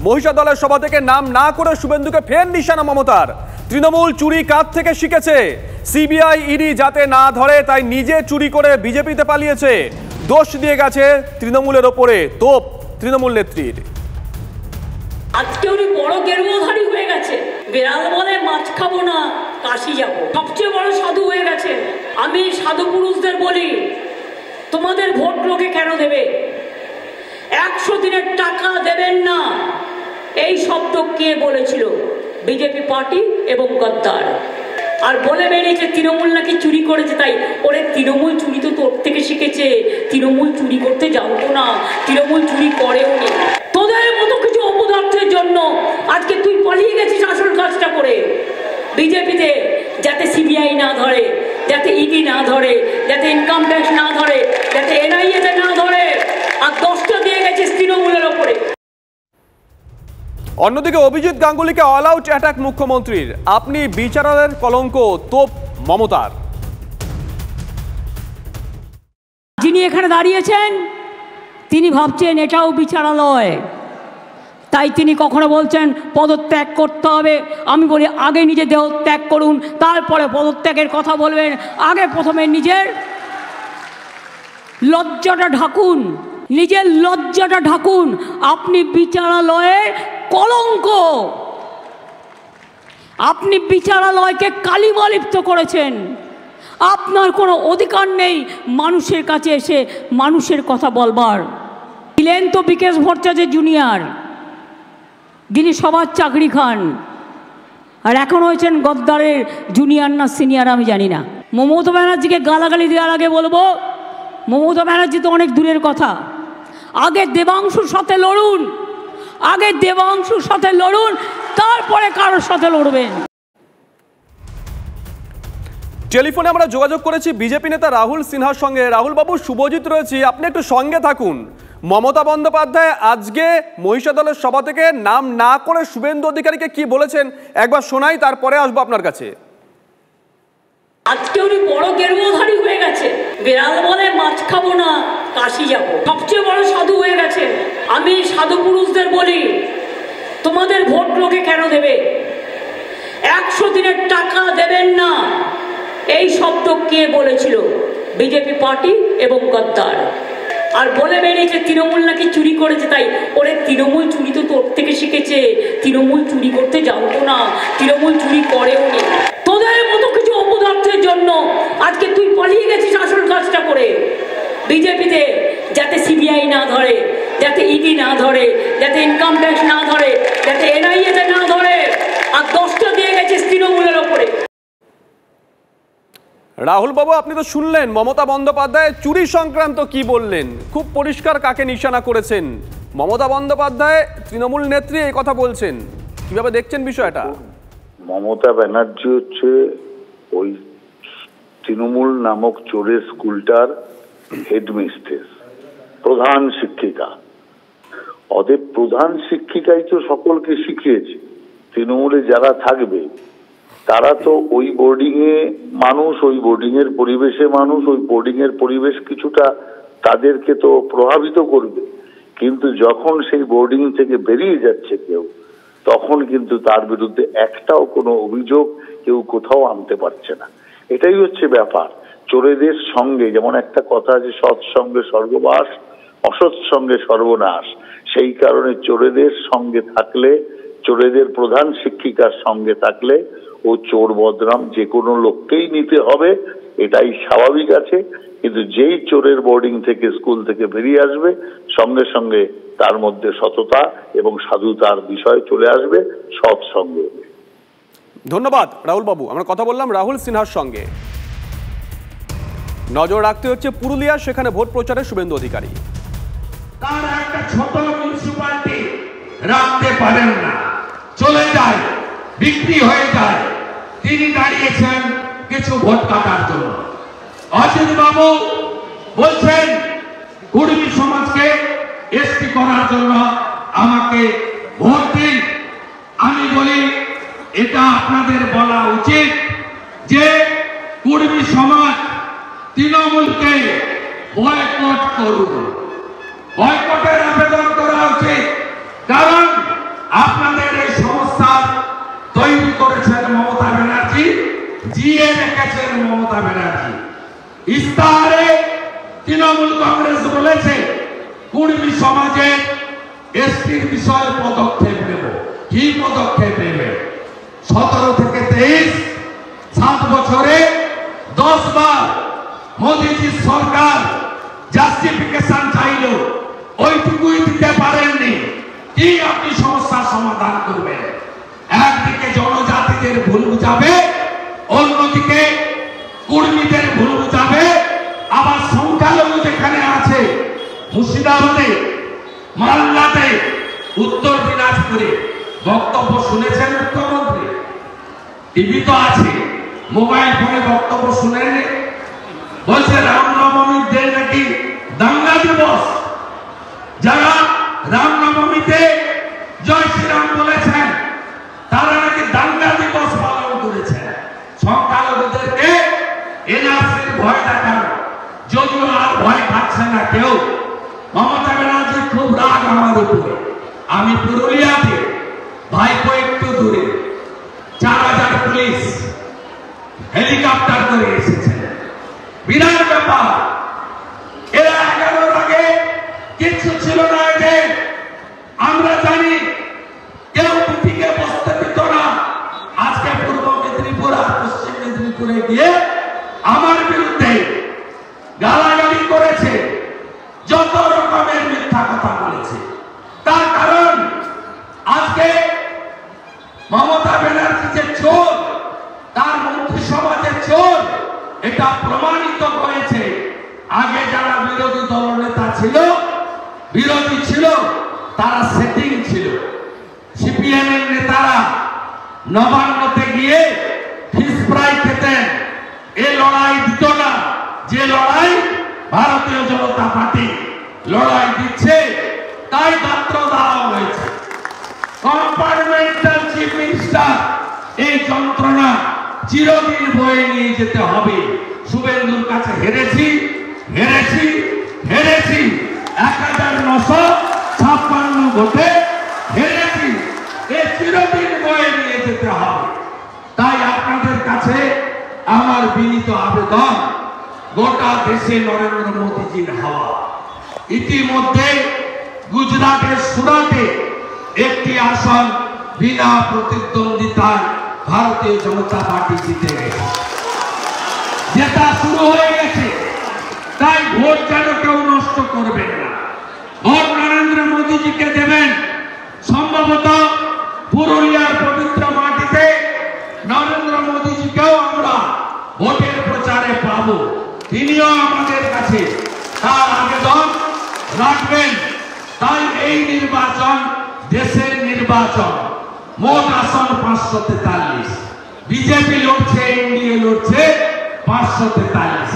মহিষা দলের সভা থেকে নাম না করে শুভেন্দুকে ফের নিশানা মমতার। তৃণমূল চুরি কার থেকে শিখেছে? সিবিআই ইডি যাতে না ধরে তাই নিজে চুরি করে বিজেপিতে পালিয়েছে। দোষ দিয়ে গেছে তৃণমূলের ওপরে তোপ তৃণমূল নেত্রীর। আজকে উনি বড় গেরুধারী হয়ে গেছে। বেড়াল বলে মাছ খাবো না, কাশি যাবো। সবচেয়ে বড় সাধু হয়ে গেছে। আমি সাধু পুরুষদের বলি, তোমাদের ভোট লোকে কেন দেবে? 100 দিনের টাকা দেবেন না, এই শব্দ কে বলেছিল? বিজেপি পার্টি এবং গদ্দার। আর বলে বেরিয়েছে তৃণমূল নাকি চুরি করেছে। তাই ওরে তৃণমূল চুরি তো তোর থেকে শিখেছে। তৃণমূল চুরি করতে জানতো না, তৃণমূল চুরি করেও নি। তোদের মতো কিছু অপদার্থের জন্য আজকে তুই পালিয়ে গেছিস আসল কাজটা করে বিজেপিতে, যাতে সিবিআই না ধরে, যাতে ইডি না ধরে, যাতে ইনকাম ট্যাক্স না ধরে, যাতে এনআইএতে না ধরে। আর 10টা দিয়ে গেছিস তৃণমূলের ওপরে। অন্যদিকে অভিজিৎ গাঙ্গুলিকে অল আউট অ্যাটাক মুখ্যমন্ত্রীর। আপনি বিচারের কলঙ্ক, তোপ মমতার। যিনি এখানে দাঁড়িয়েছেন তিনি ভাবছেন এটাও বিচারালয়, তাই তিনি কখনো বলছেন পদত্যাগ করতে হবে। আমি বলি আগে নিজে দেহ ত্যাগ করুন, তারপরে পদত্যাগের কথা বলবেন। আগে প্রথমে নিজের লজ্জাটা ঢাকুন, নিজের লজ্জাটা ঢাকুন। আপনি বিচারালয়ের কলঙ্ক, আপনি বিচারালয়কে কালিমালিপ্ত করেছেন। আপনার কোনো অধিকার নেই মানুষের কাছে এসে মানুষের কথা বলবার। ছিলেন তো বিকেশ ভট্টাচার্য জুনিয়র, যিনি সবার চাকরি খান, আর এখন হয়েছেন গদ্দারের জুনিয়র না সিনিয়র আমি জানি না। মমতা ব্যানার্জিকে গালাগালি দেওয়ার আগে বলবো, মমতা ব্যানার্জি তো অনেক দূরের কথা। আগে দেবাংশুর সাথে লড়ুন, আগে দেবাংশুর সাথে লড়ুন, তারপরে কারোর সাথে লড়বেন। টেলিফোনে আমরা যোগাযোগ করেছি বিজেপি নেতা রাহুল সিনহার সঙ্গে। রাহুল বাবু, শুভজিৎ রয়েছি, আপনি একটু সঙ্গে থাকুন। মমতা বন্দ্যোপাধ্যায় আজকে মহিষা দলের সভা থেকে নাম না করে শুভেন্দু অধিকারীকে কি বলেছেন একবার শোনাই, তারপরে আসবো আপনার কাছে। আজকে উনি বড় গেরুধারী হয়ে গেছে। বেড়াল বলে মাছ খাবো না, কাশি যাবো। সবচেয়ে বড় সাধু হয়ে গেছে। আমি সাধু পুরুষদের বলি, তোমাদের ভোট লোকে কেন দেবে? 100 দিনের টাকা দেবেন না, এই শব্দ কে বলেছিল? বিজেপি পার্টি এবং গদ্দার। আর বলে বেরিয়েছে তৃণমূল নাকি চুরি করেছে। তাই ওরে তৃণমূল চুরি তো তোর থেকে শিখেছে। তৃণমূল চুরি করতে জানতো না, তৃণমূল চুরি করেও নি। তোদের মতো কিছু অপদার্থের জন্য আজকে তুই পালিয়ে গেছিস আসল কাজটা করে বিজেপিতে, যাতে সিবিআই না ধরে, যাতে ইডি না ধরে, যাতে ইনকাম ট্যাক্স না ধরে, যাতে এনআইএতে না ধরে। আর 10টা দিয়ে গেছিস তৃণমূলের ওপরে। রাহুল বাবু, আপনি তো শুনলেন মমতা বন্দ্যোপাধ্যায় চুরি সংক্রান্ত কি বললেন। খুব পরিষ্কার কাকে নিশানা করেছেন। মমতা বন্দ্যোপাধ্যায় তৃণমূল নেত্রী এই কথা বলছেন, কিভাবে দেখছেন বিষয়টা? মমতা ব্যানার্জি হচ্ছে ওই তৃণমূল নামক চোরের স্কুলটার হেডমিস্ট্রেস, প্রধান শিক্ষিকা। অতএব প্রধান শিক্ষিকাই তো সকলকে শিখিয়েছে। তৃণমূলে যারা থাকবে তারা তো ওই বোর্ডিং এ মানুষ, ওই বোর্ডিং এর পরিবেশে মানুষ, ওই বোর্ডিং এর পরিবেশ কিছুটা তাদেরকে তো প্রভাবিত করবে। কিন্তু যখন সেই বোর্ডিং থেকে বেরিয়ে যাচ্ছে কেউ, তখন কিন্তু তার বিরুদ্ধে একটাও কোনো অভিযোগ কেউ কোথাও আনতে পারছে না। এটাই হচ্ছে ব্যাপার। চোরেদের সঙ্গে যেমন একটা কথা আছে, সৎসঙ্গে স্বর্গবাস, অসৎ সঙ্গে সর্বনাশ। সেই কারণে চোরেদের সঙ্গে থাকলে, চোরেদের প্রধান শিক্ষিকার সঙ্গে থাকলে ও চোর বদনাম যে কোনো লোককেই নিতে হবে, এটাই স্বাভাবিক আছে। কিন্তু যেই চোরের বোর্ডিং থেকে, স্কুল থেকে বেরিয়ে আসবে, সঙ্গে সঙ্গে তার মধ্যে সততা এবং সাধুতার বিষয় চলে আসবে, সৎসঙ্গে। ধন্যবাদ রাহুল বাবু। আমরা কথা বললাম রাহুল সিনহার সঙ্গে। নজর রাখতে হচ্ছে পুরুলিয়া, সেখানে ভোট প্রচারে শুভেন্দু অধিকারী। তার একটা ছোট মিউনিসিপালিটি রাখতে পারেন না, চলে যায়, বিক্রি হয়ে যায়। তিনি দাঁড়িয়েছেন কিছু ভোট কাটার জন্য। অজিত বাবু বলছেন কুর্মী সমাজকে এসটি করার জন্য আমাকে ভোট দিন। আমি বলি এটা আপনাদের বলা উচিত যে কুর্মী সমাজ তৃণমূলকে বয়কট করুন। বয়কটের আবেদন করা উচিত, কারণ জিয়ে রেখেছেন মমতা ব্যানার্জি। ইস্তাহারে তৃণমূল কংগ্রেস বলেছে কুর্মী সমাজের এসটির বিষয়ে পদক্ষেপ নেব। কি পদক্ষেপ নেবে? 17 থেকে 23 7 বছরে 10 বার মোদীজির সরকার জাস্টিফিকেশন চাইল, ওইটুকুই দিতে পারেননি। কি আপনি সমস্যার সমাধান করবেন? একদিকে জনজাতিদের ভুল বুঝাবে, অন্যদিকে কুর্মীদের ভুল বুঝাবে, আবার সংখ্যালঘু যেখানে আছে মুর্শিদাবাদে, মালদাতে, উত্তর দিনাজপুরে বক্তব্য শুনেছেন মুখ্যমন্ত্রী? টিভি তো আছে, মোবাইল ফোনে বক্তব্য শুনেন। বলছে রামনবমীর দিন নাকি দাঙ্গা দিবস। যারা রামনবমীতে জয় শ্রীরাম বলেছেন তারা নাকি দাঙ্গা দিবস পালন করেছেন। সংখ্যালঘুদেরকে এনআরসির ভয় দেখানো, যদিও আর ভয় পাচ্ছে না কেউ। মমতা ব্যানার্জি খুব রাগ আমার উপরে। আমি পুরুলিয়াতে, ভাইপো একটু দূরে, 4000 পুলিশ হেলিকপ্টার করে এসেছে। বিরাট ব্যাপার। এরা 11 আগে কিছু ছিল না। যে আমরা জানি কেউ কুটিকে বসতে দিত না। আজকে পূর্ব মেদিনীপুর আর পশ্চিম মেদিনীপুরে গিয়ে আমার বিরুদ্ধে গালাগালি করেছে, যত রকমের মিথ্যা কথা বলেছে। তার কারণ আজকে মমতা ব্যানার্জি যে চোর, তার মন্ত্রিসভা যে চোর, এটা প্রমাণিত হয়েছে। আগে যারা বিরোধী দলনেতা ছিল, বিরোধী ছিল, তারা সেটিং ছিল। সিপিএম এর নেতারা নবান্নতে গিয়ে ফিশ ফ্রাই খেতেন। এ লড়াই দিত না, যে লড়াই ভারতীয় জনতা পার্টি লড়াই দিচ্ছে, তাই পাত্র দেওয়া হয়েছে। কম্পার্টমেন্টাল চিফ মিনিস্টার, এই যন্ত্রণা চিরদিন বয়ে নিয়ে যেতে হবে। শুভেন্দুর কাছে হেরেছি, 1956 ভোটে হেরেছি। এই চিরদিন বয়ে নিয়ে যেতে হবে। তাই আপনাদের কাছে আমার বিনীত আবেদন, গোটা দেশে নরেন্দ্র মোদীজির হাওয়া। ইতিমধ্যে গুজরাটের সুরাটে একটি আসন বিনা প্রতিদ্বন্দ্বিতায় ভারতীয় জনতা পার্টি জিতে গেছে। জেতা শুরু হয়ে গেছে। তাই ভোট যেন কেউ নষ্ট করবেন না। ভোট নরেন্দ্র মোদীজিকে দেবেন। সম্ভবত পুরুলিয়ার পবিত্র মাটিতে নরেন্দ্র মোদীজিকেও আমরা ভোটের প্রচারে পাবো। তিনিও আমাদের কাছে তার আবেদন রাখবেন। তাই এই নির্বাচন দেশের নির্বাচন। মোট আসন 543। বিজেপি লড়ছে, এনডিএ লড়ছে 543।